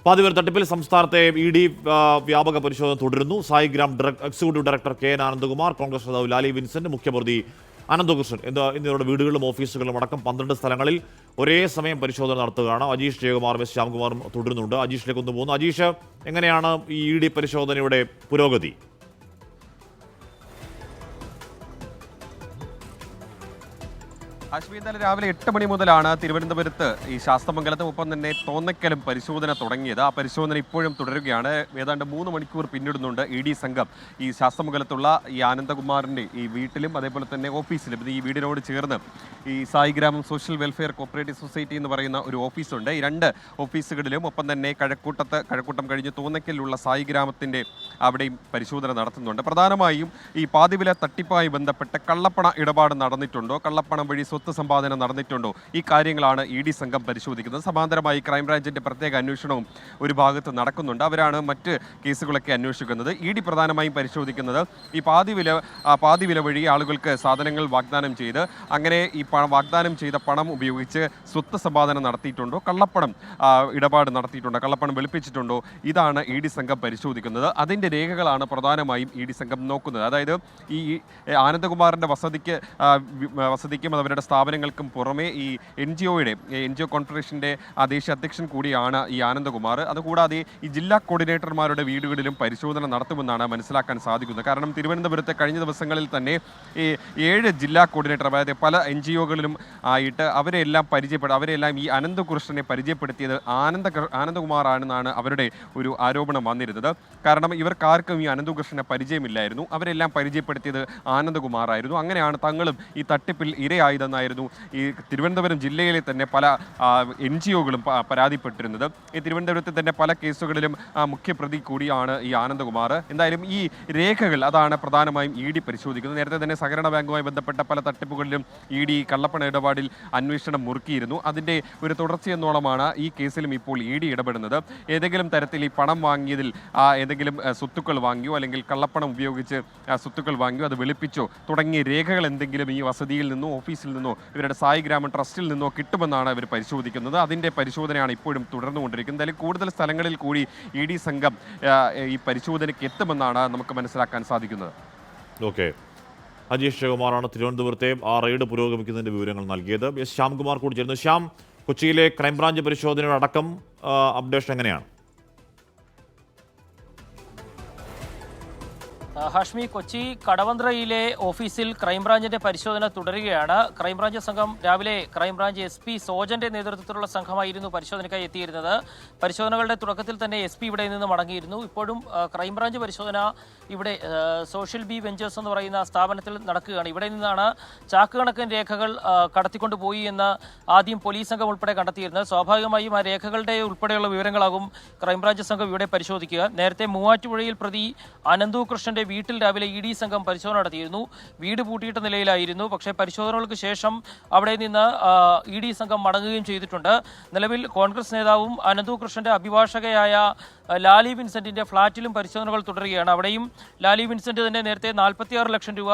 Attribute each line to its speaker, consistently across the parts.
Speaker 1: പാതിവർ തട്ടിപ്പിൽ സംസ്ഥാനത്തെ ഇ.ഡി. വ്യാപക പരിശോധന തുടരുന്നു. Saigram executive director K N. Anandakumar, Congress നേതാവ് ലാലി വിൻസെന്റ്, മുഖ്യപ്രതി അനന്തകൃഷ്ണൻ എന്നിവരുടെ വീടുകളിലും ഓഫീസുകളിലും അടക്കം 12 സ്ഥലങ്ങളിൽ ഒരേ സമയം പരിശോധന നടത്തുകയാണ്. അജീഷ് ജയകുമാറും എസ് ശ്യാംകുമാറും തുടരുന്നുണ്ട്. അജീഷിലേക്ക് ഒന്ന് പോകുന്നു. അജീഷ്, എങ്ങനെയാണ് ഈ ഇ.ഡി. പരിശോധനയുടെ പുരോഗതി?
Speaker 2: കാശ്മീർ ഇന്നലെ രാവിലെ 8 മണി മുതലാണ് തിരുവനന്തപുരത്ത് ഈ ശാസ്തമംഗലത്തും ഒപ്പം തന്നെ തോന്നയ്ക്കലും പരിശോധന തുടങ്ങിയത്. ആ പരിശോധന ഇപ്പോഴും തുടരുകയാണ്. ഏതാണ്ട് 3 മണിക്കൂർ പിന്നിടുന്നുണ്ട് ഇ.ഡി. സംഘം ഈ ശാസ്തമംഗലത്തുള്ള ഈ ആനന്ദകുമാറിൻ്റെ ഈ വീട്ടിലും അതേപോലെ തന്നെ ഓഫീസിലും. ഈ വീടിനോട് ചേർന്ന് ഈ Saigramam social welfare cooperative society എന്ന് പറയുന്ന ഒരു ഓഫീസുണ്ട്. ഈ 2 ഓഫീസുകളിലും ഒപ്പം തന്നെ കഴക്കൂട്ടം കഴിഞ്ഞ് തോന്നയ്ക്കലുള്ള സായിഗ്രാമത്തിൻ്റെ അവിടെയും പരിശോധന നടത്തുന്നുണ്ട്. പ്രധാനമായും ഈ പാതിവില തട്ടിപ്പുമായി ബന്ധപ്പെട്ട് കള്ളപ്പണ ഇടപാട് നടന്നിട്ടുണ്ടോ, കള്ളപ്പണം വഴി സ്വത്ത് സമ്പാദനം നടന്നിട്ടുണ്ടോ, ഈ കാര്യങ്ങളാണ് ഇ.ഡി. സംഘം പരിശോധിക്കുന്നത്. സമാന്തരമായി ക്രൈംബ്രാഞ്ചിന്റെ പ്രത്യേക അന്വേഷണവും ഒരു ഭാഗത്ത് നടക്കുന്നുണ്ട്. അവരാണ് മറ്റ് കേസുകളൊക്കെ അന്വേഷിക്കുന്നത്. ഇ.ഡി. പ്രധാനമായും പരിശോധിക്കുന്നത് ഈ പാതിവില വഴി ആളുകൾക്ക് സാധനങ്ങൾ വാഗ്ദാനം ചെയ്ത് അങ്ങനെ ഈ വാഗ്ദാനം ചെയ്ത പണം ഉപയോഗിച്ച് സ്വത്ത് സമ്പാദനം നടത്തിയിട്ടുണ്ടോ, കള്ളപ്പണം ഇടപാട് നടത്തിയിട്ടുണ്ടോ, കള്ളപ്പണം വെളുപ്പിച്ചിട്ടുണ്ടോ, ഇതാണ് ഇ.ഡി. സംഘം പരിശോധിക്കുന്നത്. അതിൻ്റെ രേഖകളാണ് പ്രധാനമായും ഇ.ഡി. സംഘം നോക്കുന്നത്. അതായത് ഈ ആനന്ദകുമാറിൻ്റെ വസതിക്കും അവരുടെ സ്ഥാപനങ്ങൾക്കും പുറമെ ഈ എൻ.ജി.ഒ കോൺഫറേഷൻ്റെ ദേശീയ അധ്യക്ഷൻ കൂടിയാണ് ഈ ആനന്ദകുമാർ. അതുകൂടാതെ ഈ ജില്ലാ കോർഡിനേറ്റർമാരുടെ വീടുകളിലും പരിശോധന നടത്തുമെന്നാണ് മനസ്സിലാക്കാൻ സാധിക്കുന്നത്. കാരണം തിരുവനന്തപുരത്തെ കഴിഞ്ഞ ദിവസങ്ങളിൽ തന്നെ ഈ 7 ജില്ലാ കോർഡിനേറ്റർ, അതായത് പല എൻ.ജി.ഒകളിലും ആയിട്ട് അവരെല്ലാം ഈ അനന്തകൃഷ്ണനെ പരിചയപ്പെടുത്തിയത് ആനന്ദകുമാറാണെന്നാണ് അവരുടെ ഒരു ആരോപണം വന്നിരുന്നത്. കാരണം ഇവർക്കാർക്കും ഈ അനന്തകൃഷ്ണനെ പരിചയമില്ലായിരുന്നു. അവരെല്ലാം പരിചയപ്പെടുത്തിയത് ആനന്ദകുമാറായിരുന്നു. അങ്ങനെയാണ് തങ്ങളും ഈ തട്ടിപ്പിൽ ഇരയായതെന്നായിരുന്നു ഈ തിരുവനന്തപുരം ജില്ലയിലെ തന്നെ പല എൻ.ജി.ഒകളും പരാതിപ്പെട്ടിരുന്നത്. ഈ തിരുവനന്തപുരത്തെ തന്നെ പല കേസുകളിലും മുഖ്യപ്രതി കൂടിയാണ് ഈ ആനന്ദകുമാർ. എന്തായാലും ഈ രേഖകൾ അതാണ് പ്രധാനമായും ഇ.ഡി. പരിശോധിക്കുന്നത്. നേരത്തെ തന്നെ സഹകരണ ബാങ്കുമായി ബന്ധപ്പെട്ട പല തട്ടിപ്പുകളിലും ഇ.ഡി. കള്ളപ്പണ ഇടപാടിൽ അന്വേഷണം മുറുക്കിയിരുന്നു. അതിൻ്റെ ഒരു തുടർച്ചയെന്നോളമാണ് ഈ കേസിലും ഇപ്പോൾ ഇ.ഡി. ഇടപെടുന്നത്. ഏതെങ്കിലും തരത്തിൽ ഈ പണം വാങ്ങിയതിൽ ഏതെങ്കിലും സ്വത്തുക്കൾ വാങ്ങിയോ അല്ലെങ്കിൽ കള്ളപ്പണം ഉപയോഗിച്ച് സ്വത്തുക്കൾ വാങ്ങിയോ, അത് വെളുപ്പിച്ചോ തുടങ്ങിയ രേഖകൾ എന്തെങ്കിലും ഈ വസതിയിൽ നിന്നോ ഓഫീസിൽ നിന്നോ ഇവരുടെ സായിഗ്രാമം ട്രസ്റ്റിൽ നിന്നോ കിട്ടുമെന്നാണ് ഇവർ പരിശോധിക്കുന്നത്. അതിൻ്റെ പരിശോധനയാണ് ഇപ്പോഴും തുടർന്നുകൊണ്ടിരിക്കുന്നത്. എന്തായാലും കൂടുതൽ സ്ഥലങ്ങളിൽ കൂടി ഇ.ഡി. സംഘം ഈ പരിശോധനയ്ക്ക് എത്തുമെന്നാണ് നമുക്ക് മനസ്സിലാക്കാൻ സാധിക്കുന്നത്.
Speaker 1: ഓക്കെ, അജീഷ് ജയകുമാറാണ് തിരുവനന്തപുരത്തെ ആ റെയ്ഡ് പുരോഗമിക്കുന്നതിൻ്റെ വിവരങ്ങൾ നൽകിയത്. എസ് ശ്യാംകുമാർ കൂടി ചേരുന്നു. ശ്യാം, കൊച്ചിയിലെ ക്രൈംബ്രാഞ്ച് പരിശോധനയുടെ അടക്കം അപ്ഡേഷൻ എങ്ങനെയാണ്?
Speaker 3: ഹാഷ്മി, കൊച്ചി കടവന്ത്രയിലെ ഓഫീസിൽ ക്രൈംബ്രാഞ്ചിന്റെ പരിശോധന തുടരുകയാണ്. ക്രൈംബ്രാഞ്ച് സംഘം രാവിലെ ക്രൈംബ്രാഞ്ച് SP സോജന്റെ നേതൃത്വത്തിലുള്ള സംഘമായിരുന്നു പരിശോധനയ്ക്കായി എത്തിയിരുന്നത്. പരിശോധനകളുടെ തുടക്കത്തിൽ തന്നെ SP ഇവിടെ നിന്ന് മടങ്ങിയിരുന്നു. ഇപ്പോഴും ക്രൈംബ്രാഞ്ച് പരിശോധന ഇവിടെ സോഷ്യൽ ബി വെഞ്ചേഴ്സ് എന്ന് പറയുന്ന സ്ഥാപനത്തിൽ നടക്കുകയാണ്. ഇവിടെ നിന്നാണ് ചാക്കുകണക്കിന് രേഖകൾ കടത്തിക്കൊണ്ടുപോയി എന്ന് ആദ്യം പോലീസ് സംഘം ഉൾപ്പെടെ കണ്ടെത്തിയിരുന്നത്. സ്വാഭാവികമായും ആ രേഖകളുടെ ഉൾപ്പെടെയുള്ള വിവരങ്ങളാകും ക്രൈംബ്രാഞ്ച് സംഘം ഇവിടെ പരിശോധിക്കുക. നേരത്തെ മൂവാറ്റുപുഴയിൽ പ്രതി അനന്തകൃഷ്ണന്റെ വീട്ടിൽ രാവിലെ ഇ.ഡി. സംഘം പരിശോധന നടത്തിയിരുന്നു. വീട് പൂട്ടിയിട്ട നിലയിലായിരുന്നു. പക്ഷേ പരിശോധനകൾക്ക് ശേഷം അവിടെ നിന്ന് ഇ.ഡി. സംഘം മടങ്ങുകയും ചെയ്തിട്ടുണ്ട്. നിലവിൽ കോൺഗ്രസ് നേതാവും അനന്തകൃഷ്ണന്റെ അഭിഭാഷകയായ ലാലി വിൻസെന്റിന്റെ ഫ്ളാറ്റിലും പരിശോധനകൾ തുടരുകയാണ്. അവിടെയും ലാലി വിൻസെന്റ് തന്നെ നേരത്തെ 46 ലക്ഷം രൂപ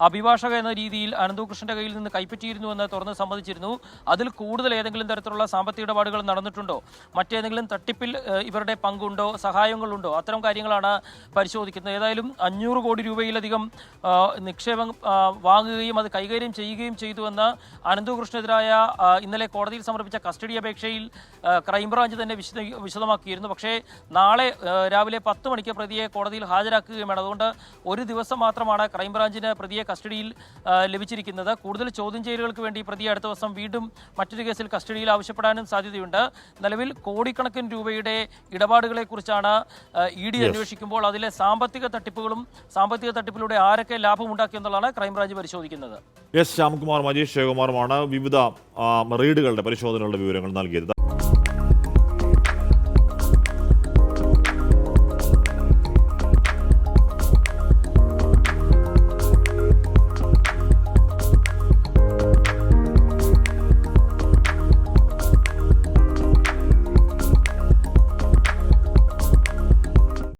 Speaker 3: അഭിഭാഷക എന്ന രീതിയിൽ അനന്തകൃഷ്ണന്റെ കയ്യിൽ നിന്ന് കൈപ്പറ്റിയിരുന്നുവെന്ന് തുറന്ന് സമ്മതിച്ചിരുന്നു. അതിൽ കൂടുതൽ ഏതെങ്കിലും തരത്തിലുള്ള സാമ്പത്തിക ഇടപാടുകൾ നടന്നിട്ടുണ്ടോ, മറ്റേതെങ്കിലും തട്ടിപ്പിൽ ഇവരുടെ പങ്കുണ്ടോ, സഹായങ്ങളുണ്ടോ, അത്തരം കാര്യങ്ങളാണ് പരിശോധിക്കുന്നത്. ഏതായാലും 500 കോടി രൂപയിലധികം നിക്ഷേപം വാങ്ങുകയും അത് കൈകാര്യം ചെയ്യുകയും ചെയ്തുവെന്ന് അനന്തകൃഷ്ണനെതിരായ ഇന്നലെ കോടതിയിൽ സമർപ്പിച്ച കസ്റ്റഡി അപേക്ഷയിൽ ക്രൈംബ്രാഞ്ച് തന്നെ വിശദമാക്കിയിരുന്നു. പക്ഷേ നാളെ രാവിലെ 10 മണിക്ക് പ്രതിയെ കോടതിയിൽ ഹാജരാക്കുകയും വേണം. അതുകൊണ്ട് ഒരു ദിവസം മാത്രമാണ് ക്രൈംബ്രാഞ്ചിന് പ്രതിയെ കസ്റ്റഡിയിൽ ലഭിച്ചിരിക്കുന്നത്. കൂടുതൽ ചോദ്യം ചെയ്യലുകൾക്ക് വേണ്ടി പ്രതിയെ അടുത്ത ദിവസം വീണ്ടും മറ്റൊരു കേസിൽ കസ്റ്റഡിയിൽ ആവശ്യപ്പെടാനും സാധ്യതയുണ്ട്. നിലവിൽ കോടിക്കണക്കിന് രൂപയുടെ ഇടപാടുകളെക്കുറിച്ചാണ് ഇ.ഡി. അന്വേഷിക്കുമ്പോൾ അതിലെ സാമ്പത്തിക തട്ടിപ്പിലൂടെ ആരൊക്കെ ലാഭമുണ്ടാക്കിയെന്നുള്ളതാണ് ക്രൈംബ്രാഞ്ച് പരിശോധിക്കുന്നത്.
Speaker 1: എസ് ശ്യാംകുമാറും അജീഷ് ജയകുമാറുമാണ് വിവിധ റെയ്ഡുകളുടെ പരിശോധനകളുടെ വിവരങ്ങൾ നൽകിയത്.